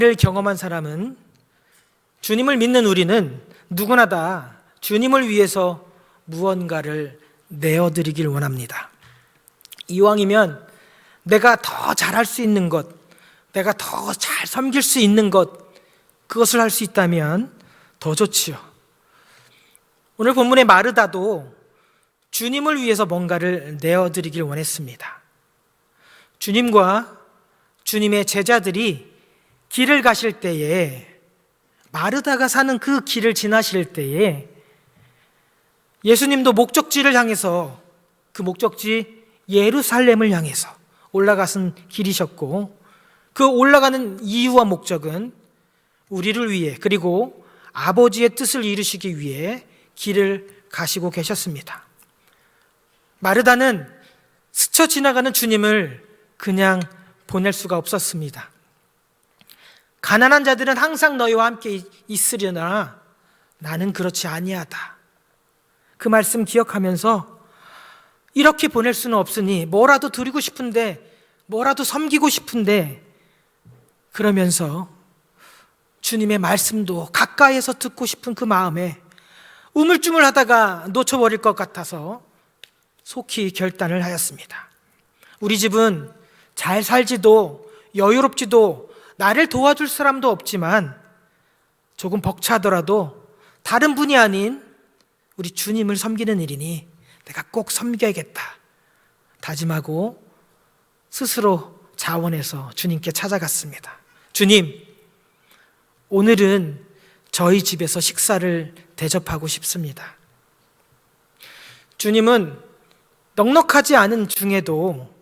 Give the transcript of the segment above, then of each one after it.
를 경험한 사람은, 주님을 믿는 우리는 누구나 다 주님을 위해서 무언가를 내어드리길 원합니다. 이왕이면 내가 더 잘할 수 있는 것, 내가 더 잘 섬길 수 있는 것, 그것을 할 수 있다면 더 좋지요. 오늘 본문의 마르다도 주님을 위해서 뭔가를 내어드리길 원했습니다. 주님과 주님의 제자들이 길을 가실 때에, 마르다가 사는 그 길을 지나실 때에 예수님도 목적지를 향해서, 그 목적지 예루살렘을 향해서 올라가신 길이셨고, 그 올라가는 이유와 목적은 우리를 위해, 그리고 아버지의 뜻을 이루시기 위해 길을 가시고 계셨습니다. 마르다는 스쳐 지나가는 주님을 그냥 보낼 수가 없었습니다. 가난한 자들은 항상 너희와 함께 있으려나 나는 그렇지 아니하다. 그 말씀 기억하면서 이렇게 보낼 수는 없으니 뭐라도 드리고 싶은데, 뭐라도 섬기고 싶은데, 그러면서 주님의 말씀도 가까이에서 듣고 싶은 그 마음에 우물쭈물하다가 놓쳐버릴 것 같아서 속히 결단을 하였습니다. 우리 집은 잘 살지도 여유롭지도 나를 도와줄 사람도 없지만 조금 벅차더라도 다른 분이 아닌 우리 주님을 섬기는 일이니 내가 꼭 섬겨야겠다 다짐하고 스스로 자원해서 주님께 찾아갔습니다. 주님, 오늘은 저희 집에서 식사를 대접하고 싶습니다. 주님은 넉넉하지 않은 중에도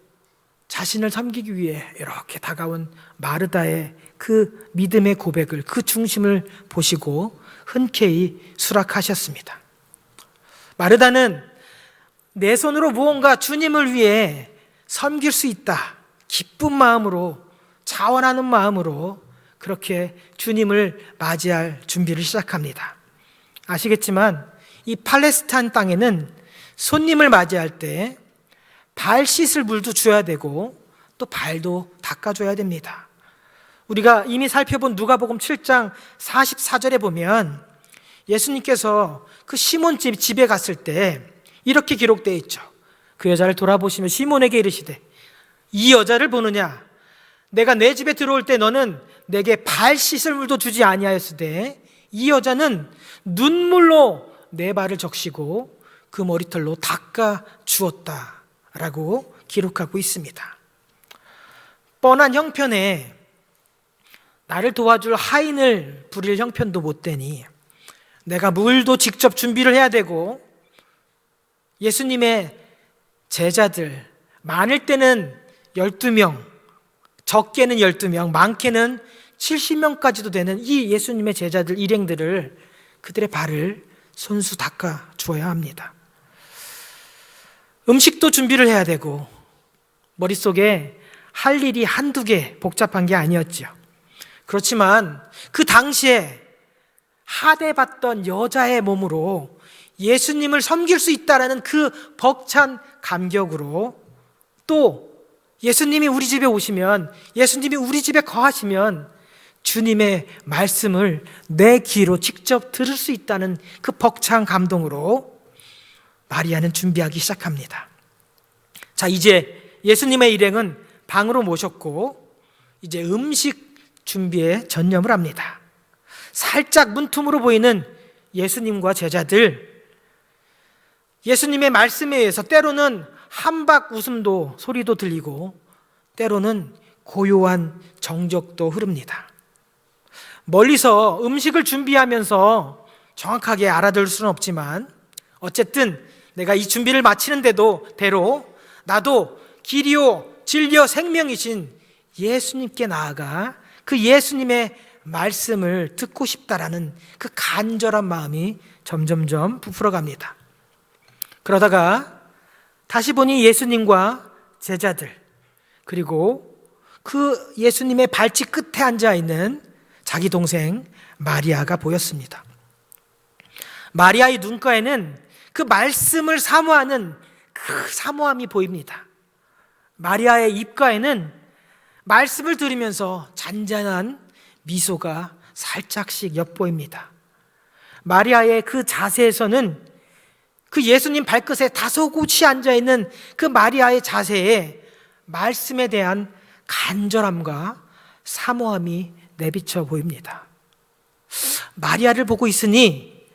자신을 섬기기 위해 이렇게 다가온 마르다의 그 믿음의 고백을, 그 중심을 보시고 흔쾌히 수락하셨습니다. 마르다는 내 손으로 무언가 주님을 위해 섬길 수 있다, 기쁜 마음으로, 자원하는 마음으로 그렇게 주님을 맞이할 준비를 시작합니다. 아시겠지만 이 팔레스타인 땅에는 손님을 맞이할 때 발 씻을 물도 줘야 되고 또 발도 닦아줘야 됩니다. 우리가 이미 살펴본 누가복음 7장 44절에 보면 예수님께서 그 시몬 집에 갔을 때 이렇게 기록되어 있죠. 그 여자를 돌아보시며 시몬에게 이르시되, 이 여자를 보느냐? 내가 내 집에 들어올 때 너는 내게 발 씻을 물도 주지 아니하였으되 이 여자는 눈물로 내 발을 적시고 그 머리털로 닦아 주었다 라고 기록하고 있습니다. 뻔한 형편에 나를 도와줄 하인을 부릴 형편도 못 되니 내가 물도 직접 준비를 해야 되고, 예수님의 제자들, 많을 때는 12명, 적게는 12명, 많게는 70명까지도 되는 이 예수님의 제자들 일행들을, 그들의 발을 손수 닦아 주어야 합니다. 음식도 준비를 해야 되고 머릿속에 할 일이 한두 개 복잡한 게 아니었죠. 그렇지만 그 당시에 하대받던 여자의 몸으로 예수님을 섬길 수 있다는 그 벅찬 감격으로, 또 예수님이 우리 집에 오시면, 예수님이 우리 집에 거하시면 주님의 말씀을 내 귀로 직접 들을 수 있다는 그 벅찬 감동으로 마리아는 준비하기 시작합니다. 자, 이제 예수님의 일행은 방으로 모셨고 이제 음식 준비에 전념을 합니다. 살짝 문틈으로 보이는 예수님과 제자들, 예수님의 말씀에 의해서 때로는 한박 웃음도, 소리도 들리고 때로는 고요한 정적도 흐릅니다. 멀리서 음식을 준비하면서 정확하게 알아들을 수는 없지만 어쨌든 내가 이 준비를 마치는데도 대로 나도 길이요 진리요 생명이신 예수님께 나아가 그 예수님의 말씀을 듣고 싶다라는 그 간절한 마음이 점점점 부풀어갑니다. 그러다가 다시 보니 예수님과 제자들, 그리고 그 예수님의 발치 끝에 앉아 있는 자기 동생 마리아가 보였습니다. 마리아의 눈가에는 그 말씀을 사모하는 그 사모함이 보입니다. 마리아의 입가에는 말씀을 들으면서 잔잔한 미소가 살짝씩 엿보입니다. 마리아의 그 자세에서는 그 예수님 발끝에 다소곳이 앉아있는 그 마리아의 자세에 말씀에 대한 간절함과 사모함이 내비쳐 보입니다. 마리아를 보고 있으니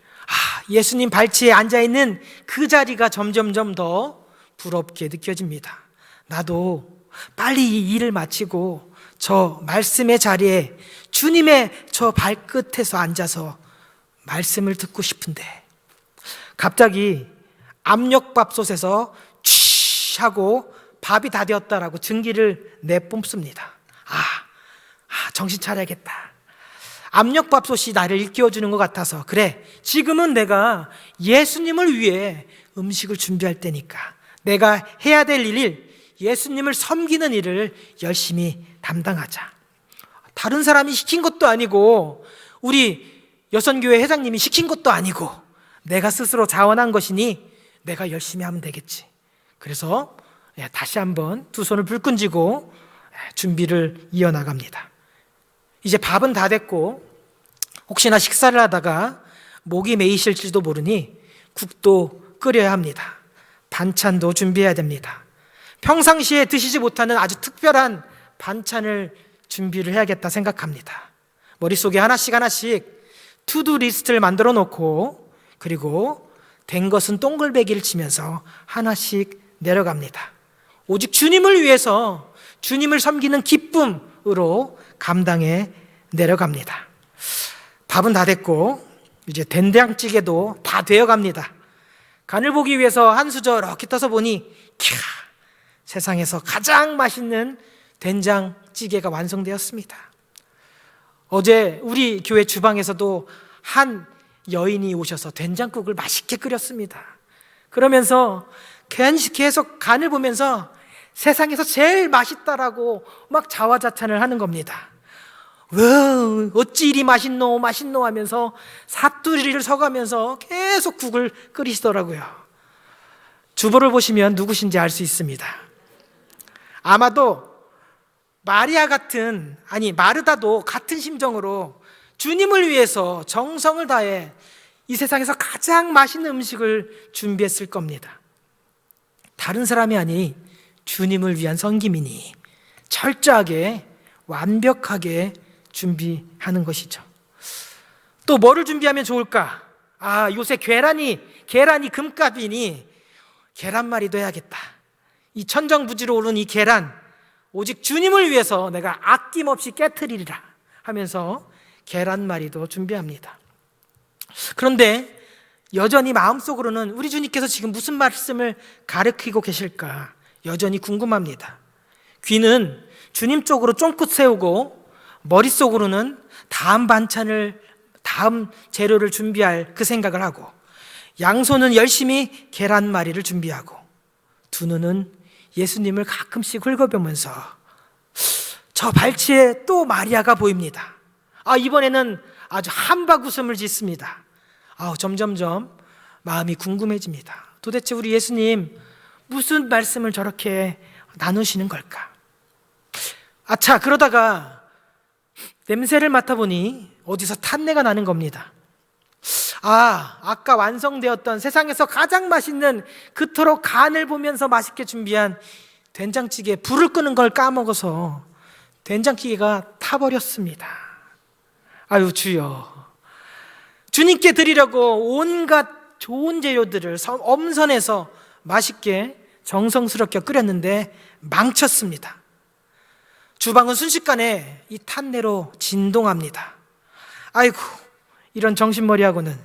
예수님 발치에 앉아있는 그 자리가 점점점 더 부럽게 느껴집니다. 나도 빨리 이 일을 마치고 저 말씀의 자리에 주님의 저 발끝에서 앉아서 말씀을 듣고 싶은데, 갑자기 압력밥솥에서 취 하고 밥이 다 되었다라고 증기를 내뿜습니다. 정신 차려야겠다. 압력밥솥이 나를 일깨워주는 것 같아서, 그래, 지금은 내가 예수님을 위해 음식을 준비할 때니까 내가 해야 될 일, 예수님을 섬기는 일을 열심히 담당하자. 다른 사람이 시킨 것도 아니고 우리 여선교회 회장님이 시킨 것도 아니고 내가 스스로 자원한 것이니 내가 열심히 하면 되겠지. 그래서 다시 한번 두 손을 불끈 쥐고 준비를 이어나갑니다. 이제 밥은 다 됐고 혹시나 식사를 하다가 목이 메이실지도 모르니 국도 끓여야 합니다. 반찬도 준비해야 됩니다. 평상시에 드시지 못하는 아주 특별한 반찬을 준비를 해야겠다 생각합니다. 머릿속에 하나씩 투두 리스트를 만들어 놓고, 그리고 된 것은 동글배기를 치면서 하나씩 내려갑니다. 오직 주님을 위해서, 주님을 섬기는 기쁨으로 감당해 내려갑니다. 밥은 다 됐고 이제 된장찌개도 다 되어갑니다. 간을 보기 위해서 한 수저 이렇게 떠서 보니 세상에서 가장 맛있는 된장찌개가 완성되었습니다. 어제 우리 교회 주방에서도 한 여인이 오셔서 된장국을 맛있게 끓였습니다. 그러면서 계속 간을 보면서 세상에서 제일 맛있다라고 막 자화자찬을 하는 겁니다. 어찌 이리 맛있노 하면서 사투리를 서가면서 계속 국을 끓이시더라고요. 주보를 보시면 누구신지 알 수 있습니다. 아마도 마르다도 같은 심정으로 주님을 위해서 정성을 다해 이 세상에서 가장 맛있는 음식을 준비했을 겁니다. 다른 사람이 아니 주님을 위한 섬김이니 철저하게 완벽하게 준비하는 것이죠. 또 뭐를 준비하면 좋을까? 요새 계란이 금값이니 계란말이도 해야겠다. 이 천정부지로 오른 이 계란, 오직 주님을 위해서 내가 아낌없이 깨트리리라 하면서 계란말이도 준비합니다. 그런데 여전히 마음속으로는 우리 주님께서 지금 무슨 말씀을 가르치고 계실까 여전히 궁금합니다. 귀는 주님 쪽으로 쫑긋 세우고 머릿속으로는 다음 재료를 준비할 그 생각을 하고, 양손은 열심히 계란말이를 준비하고, 두 눈은 예수님을 가끔씩 훑어보면서 저 발치에 또 마리아가 보입니다. 이번에는 아주 한박 웃음을 짓습니다. 점점점 마음이 궁금해집니다. 도대체 우리 예수님 무슨 말씀을 저렇게 나누시는 걸까? 그러다가 냄새를 맡아보니 어디서 탄내가 나는 겁니다. 아까 완성되었던 세상에서 가장 맛있는 그토록 간을 보면서 맛있게 준비한 된장찌개 불을 끄는 걸 까먹어서 된장찌개가 타버렸습니다. 주여, 주님께 드리려고 온갖 좋은 재료들을 엄선해서 맛있게 정성스럽게 끓였는데 망쳤습니다. 주방은 순식간에 이 탄내로 진동합니다. 이런 정신머리하고는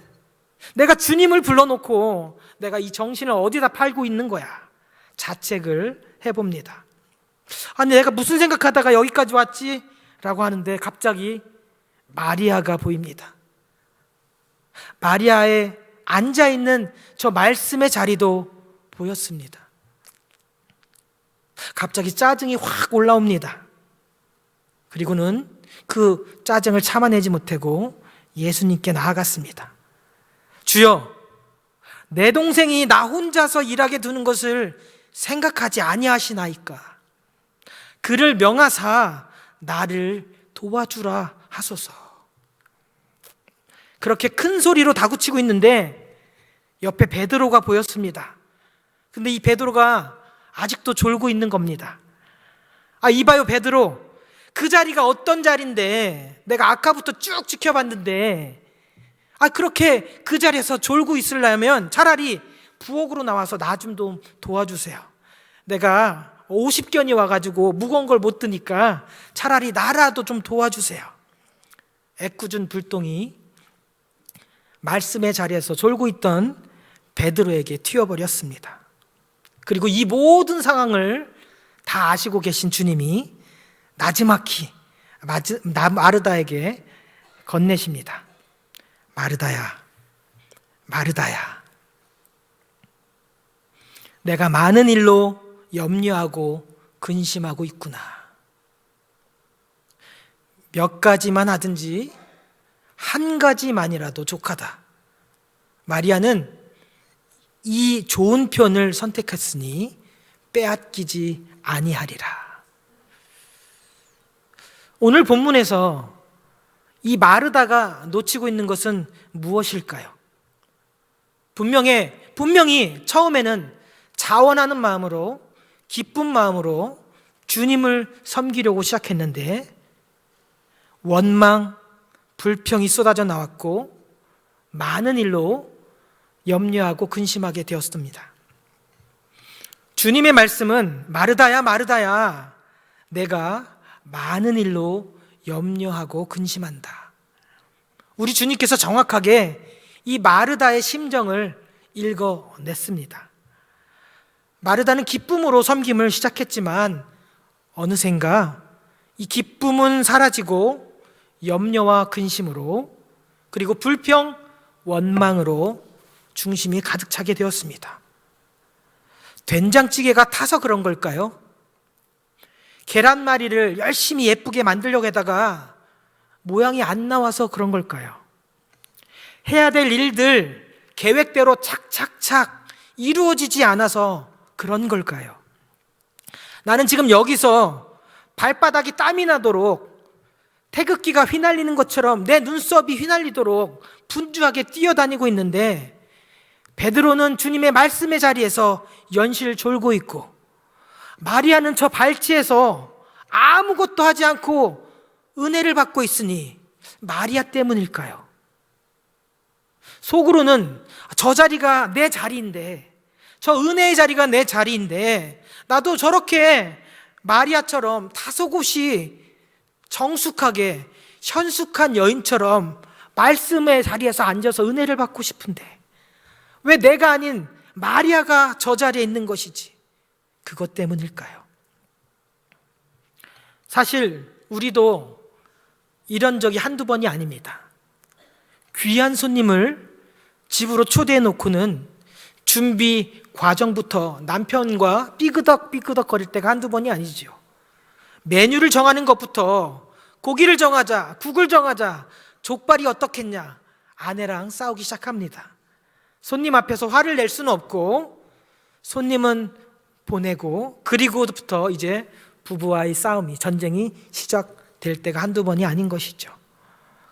내가 주님을 불러놓고 내가 이 정신을 어디다 팔고 있는 거야. 자책을 해봅니다. 내가 무슨 생각하다가 여기까지 왔지? 라고 하는데 갑자기 마리아가 보입니다. 마리아의 앉아있는 저 말씀의 자리도 보였습니다. 갑자기 짜증이 확 올라옵니다. 그리고는 그 짜증을 참아내지 못하고 예수님께 나아갔습니다. 주여, 내 동생이 나 혼자서 일하게 두는 것을 생각하지 아니하시나이까? 그를 명하사 나를 도와주라 하소서. 그렇게 큰 소리로 다구치고 있는데 옆에 베드로가 보였습니다. 근데 이 베드로가 아직도 졸고 있는 겁니다. 이봐요 베드로, 그 자리가 어떤 자리인데 내가 아까부터 쭉 지켜봤는데 그렇게 그 자리에서 졸고 있으려면 차라리 부엌으로 나와서 나 좀 도와주세요. 내가 50견이 와가지고 무거운 걸 못 드니까 차라리 나라도 좀 도와주세요. 애꿎은 불똥이 말씀의 자리에서 졸고 있던 베드로에게 튀어버렸습니다. 그리고 이 모든 상황을 다 아시고 계신 주님이 나지막히 마르다에게 건네십니다. 마르다야, 마르다야, 내가 많은 일로 염려하고 근심하고 있구나. 몇 가지만 하든지 한 가지만이라도 족하다. 마리아는 이 좋은 편을 선택했으니 빼앗기지 아니하리라. 오늘 본문에서 이 마르다가 놓치고 있는 것은 무엇일까요? 분명히 처음에는 자원하는 마음으로, 기쁜 마음으로 주님을 섬기려고 시작했는데 원망, 불평이 쏟아져 나왔고 많은 일로 염려하고 근심하게 되었습니다. 주님의 말씀은 마르다야, 마르다야, 내가 많은 일로 염려하고 근심한다. 우리 주님께서 정확하게 이 마르다의 심정을 읽어냈습니다. 마르다는 기쁨으로 섬김을 시작했지만 어느샌가 이 기쁨은 사라지고 염려와 근심으로, 그리고 불평, 원망으로 중심이 가득 차게 되었습니다. 된장찌개가 타서 그런 걸까요? 계란말이를 열심히 예쁘게 만들려고 하다가 모양이 안 나와서 그런 걸까요? 해야 될 일들 계획대로 착착착 이루어지지 않아서 그런 걸까요? 나는 지금 여기서 발바닥이 땀이 나도록, 태극기가 휘날리는 것처럼 내 눈썹이 휘날리도록 분주하게 뛰어다니고 있는데 베드로는 주님의 말씀의 자리에서 연실 졸고 있고, 마리아는 저 발치에서 아무것도 하지 않고 은혜를 받고 있으니 마리아 때문일까요? 속으로는 저 자리가 내 자리인데, 저 은혜의 자리가 내 자리인데 나도 저렇게 마리아처럼 다소곳이 정숙하게 현숙한 여인처럼 말씀의 자리에서 앉아서 은혜를 받고 싶은데 왜 내가 아닌 마리아가 저 자리에 있는 것이지? 그것 때문일까요? 사실 우리도 이런 적이 한두 번이 아닙니다. 귀한 손님을 집으로 초대해 놓고는 준비 과정부터 남편과 삐그덕 거릴 때가 한두 번이 아니지요. 메뉴를 정하는 것부터 고기를 정하자, 국을 정하자, 족발이 어떻겠냐, 아내랑 싸우기 시작합니다. 손님 앞에서 화를 낼 수는 없고 손님은 보내고, 그리고부터 이제 부부와의 싸움이, 전쟁이 시작될 때가 한두 번이 아닌 것이죠.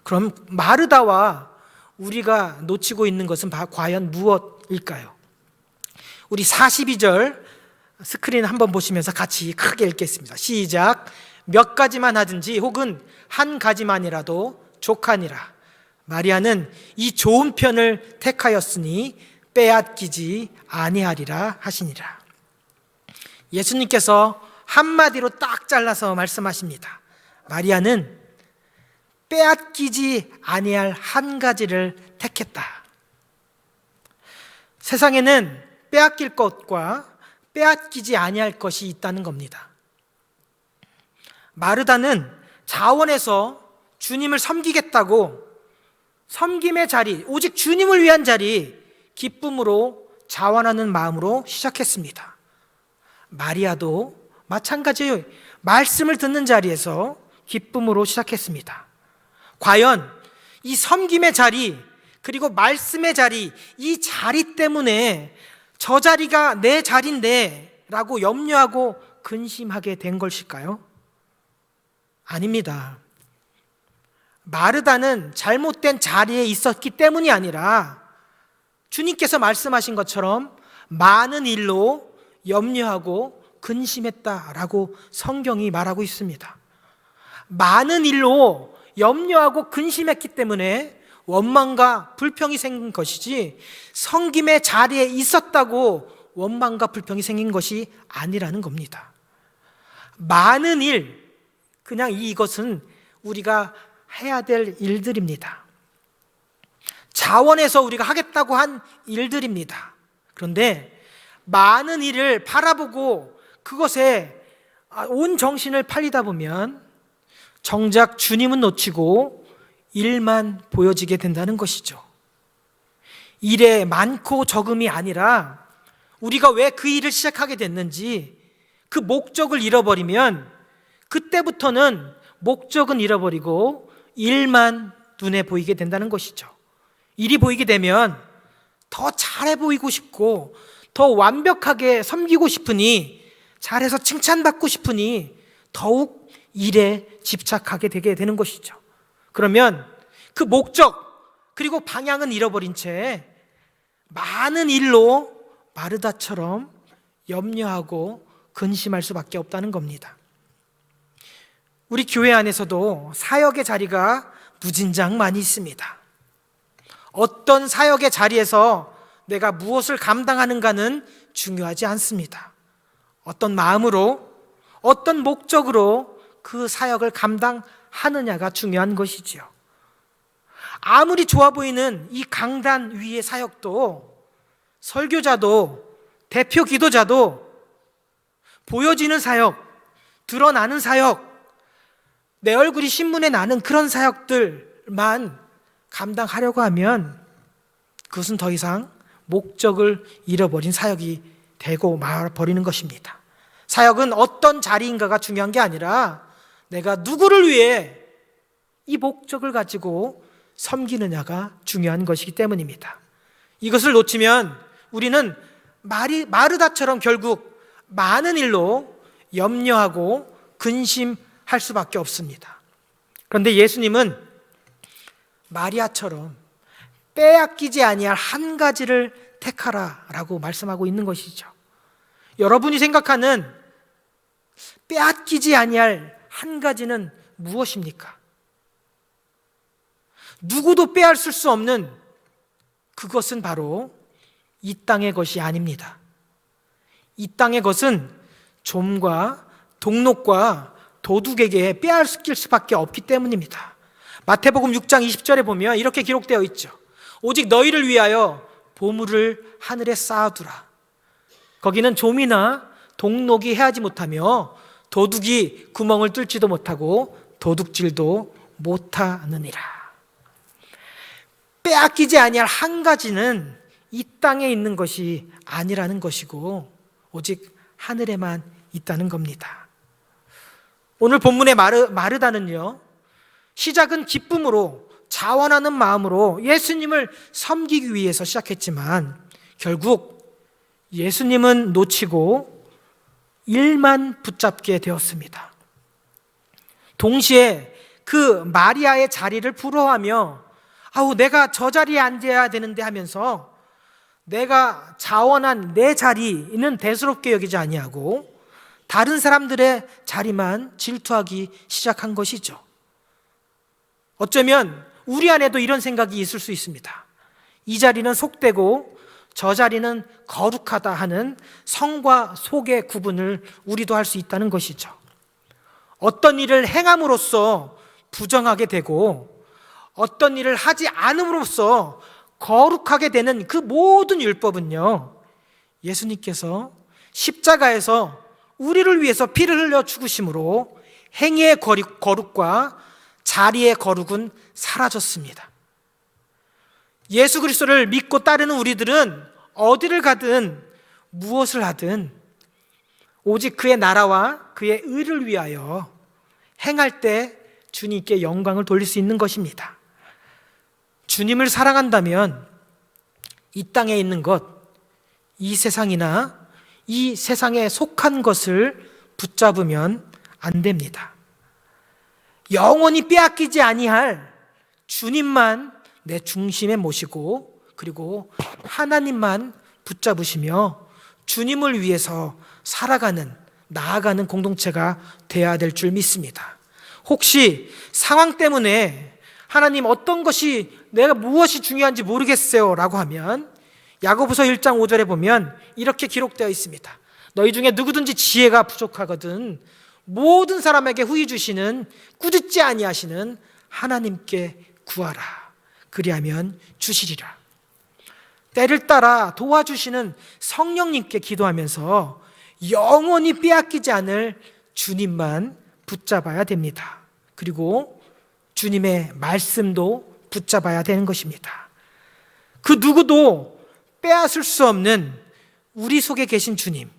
그럼 마르다와 우리가 놓치고 있는 것은 과연 무엇일까요? 우리 42절 스크린 한번 보시면서 같이 크게 읽겠습니다. 시작. 몇 가지만 하든지 혹은 한 가지만이라도 족하니라. 마리아는 이 좋은 편을 택하였으니 빼앗기지 아니하리라 하시니라. 예수님께서 한마디로 딱 잘라서 말씀하십니다. 마리아는 빼앗기지 아니할 한 가지를 택했다. 세상에는 빼앗길 것과 빼앗기지 아니할 것이 있다는 겁니다. 마르다는 자원해서 주님을 섬기겠다고 섬김의 자리, 오직 주님을 위한 자리, 기쁨으로 자원하는 마음으로 시작했습니다. 마리아도 마찬가지예요. 말씀을 듣는 자리에서 기쁨으로 시작했습니다. 과연 이 섬김의 자리, 그리고 말씀의 자리, 이 자리 때문에 저 자리가 내 자리인데 라고 염려하고 근심하게 된 것일까요? 아닙니다. 마르다는 잘못된 자리에 있었기 때문이 아니라 주님께서 말씀하신 것처럼 많은 일로 염려하고 근심했다라고 성경이 말하고 있습니다. 많은 일로 염려하고 근심했기 때문에 원망과 불평이 생긴 것이지 섬김의 자리에 있었다고 원망과 불평이 생긴 것이 아니라는 겁니다. 많은 일, 그냥 이것은 우리가 해야 될 일들입니다. 자원에서 우리가 하겠다고 한 일들입니다. 그런데 많은 일을 바라보고 그것에 온 정신을 팔리다 보면 정작 주님은 놓치고 일만 보여지게 된다는 것이죠. 일의 많고 적음이 아니라 우리가 왜 그 일을 시작하게 됐는지 그 목적을 잃어버리면 그때부터는 목적은 잃어버리고 일만 눈에 보이게 된다는 것이죠. 일이 보이게 되면 더 잘해 보이고 싶고 더 완벽하게 섬기고 싶으니, 잘해서 칭찬받고 싶으니 더욱 일에 집착하게 되게 되는 것이죠. 그러면 그 목적 그리고 방향은 잃어버린 채 많은 일로 마르다처럼 염려하고 근심할 수밖에 없다는 겁니다. 우리 교회 안에서도 사역의 자리가 무진장 많이 있습니다. 어떤 사역의 자리에서 내가 무엇을 감당하는가는 중요하지 않습니다. 어떤 마음으로, 어떤 목적으로 그 사역을 감당하느냐가 중요한 것이지요. 아무리 좋아 보이는 이 강단 위의 사역도, 설교자도, 대표 기도자도 보여지는 사역, 드러나는 사역, 내 얼굴이 신문에 나는 그런 사역들만 감당하려고 하면 그것은 더 이상 목적을 잃어버린 사역이 되고 말아버리는 것입니다. 사역은 어떤 자리인가가 중요한 게 아니라 내가 누구를 위해 이 목적을 가지고 섬기느냐가 중요한 것이기 때문입니다. 이것을 놓치면 우리는 마르다처럼 결국 많은 일로 염려하고 근심할 수밖에 없습니다. 그런데 예수님은 마리아처럼 빼앗기지 아니할 한 가지를 택하라라고 말씀하고 있는 것이죠. 여러분이 생각하는 빼앗기지 아니할 한 가지는 무엇입니까? 누구도 빼앗을 수 없는 그것은 바로 이 땅의 것이 아닙니다. 이 땅의 것은 좀과 동록과 도둑에게 빼앗길 수밖에 없기 때문입니다. 마태복음 6장 20절에 보면 이렇게 기록되어 있죠. 오직 너희를 위하여 보물을 하늘에 쌓아두라. 거기는 좀이나 동록이 해하지 못하며 도둑이 구멍을 뚫지도 못하고 도둑질도 못하느니라. 빼앗기지 아니할 한 가지는 이 땅에 있는 것이 아니라는 것이고 오직 하늘에만 있다는 겁니다. 오늘 본문의 마르다는요, 시작은 기쁨으로 자원하는 마음으로 예수님을 섬기기 위해서 시작했지만 결국 예수님은 놓치고 일만 붙잡게 되었습니다. 동시에 그 마리아의 자리를 부러워하며 내가 저 자리에 앉아야 되는데 하면서 내가 자원한 내 자리는 대수롭게 여기지 아니하고 다른 사람들의 자리만 질투하기 시작한 것이죠. 어쩌면 우리 안에도 이런 생각이 있을 수 있습니다. 이 자리는 속되고 저 자리는 거룩하다 하는 성과 속의 구분을 우리도 할 수 있다는 것이죠. 어떤 일을 행함으로써 부정하게 되고 어떤 일을 하지 않음으로써 거룩하게 되는 그 모든 율법은요, 예수님께서 십자가에서 우리를 위해서 피를 흘려 죽으심으로 행위의 거룩과 자리의 거룩은 사라졌습니다. 예수 그리스도를 믿고 따르는 우리들은 어디를 가든 무엇을 하든 오직 그의 나라와 그의 의를 위하여 행할 때 주님께 영광을 돌릴 수 있는 것입니다. 주님을 사랑한다면 이 땅에 있는 것, 이 세상이나 이 세상에 속한 것을 붙잡으면 안 됩니다. 영원히 빼앗기지 아니할 주님만 내 중심에 모시고 그리고 하나님만 붙잡으시며 주님을 위해서 살아가는, 나아가는 공동체가 되어야 될 줄 믿습니다. 혹시 상황 때문에 하나님 어떤 것이, 내가 무엇이 중요한지 모르겠어요 라고 하면 야고보서 1장 5절에 보면 이렇게 기록되어 있습니다. 너희 중에 누구든지 지혜가 부족하거든 모든 사람에게 후히 주시는 꾸짖지 아니하시는 하나님께 구하라. 그리하면 주시리라. 때를 따라 도와주시는 성령님께 기도하면서 영원히 빼앗기지 않을 주님만 붙잡아야 됩니다. 그리고 주님의 말씀도 붙잡아야 되는 것입니다. 그 누구도 빼앗을 수 없는 우리 속에 계신 주님,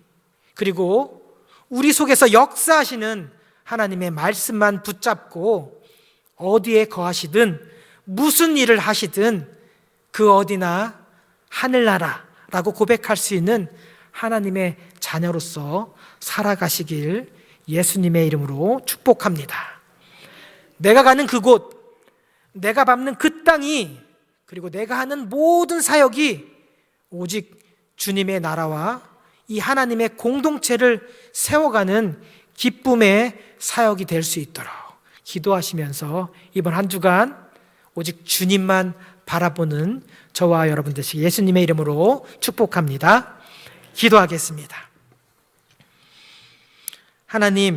그리고 우리 속에서 역사하시는 하나님의 말씀만 붙잡고 어디에 거하시든 무슨 일을 하시든 그 어디나 하늘나라라고 고백할 수 있는 하나님의 자녀로서 살아가시길 예수님의 이름으로 축복합니다. 내가 가는 그곳, 내가 밟는 그 땅이, 그리고 내가 하는 모든 사역이 오직 주님의 나라와 이 하나님의 공동체를 세워가는 기쁨의 사역이 될 수 있도록 기도하시면서 이번 한 주간 오직 주님만 바라보는 저와 여러분 되시기 예수님의 이름으로 축복합니다. 기도하겠습니다. 하나님,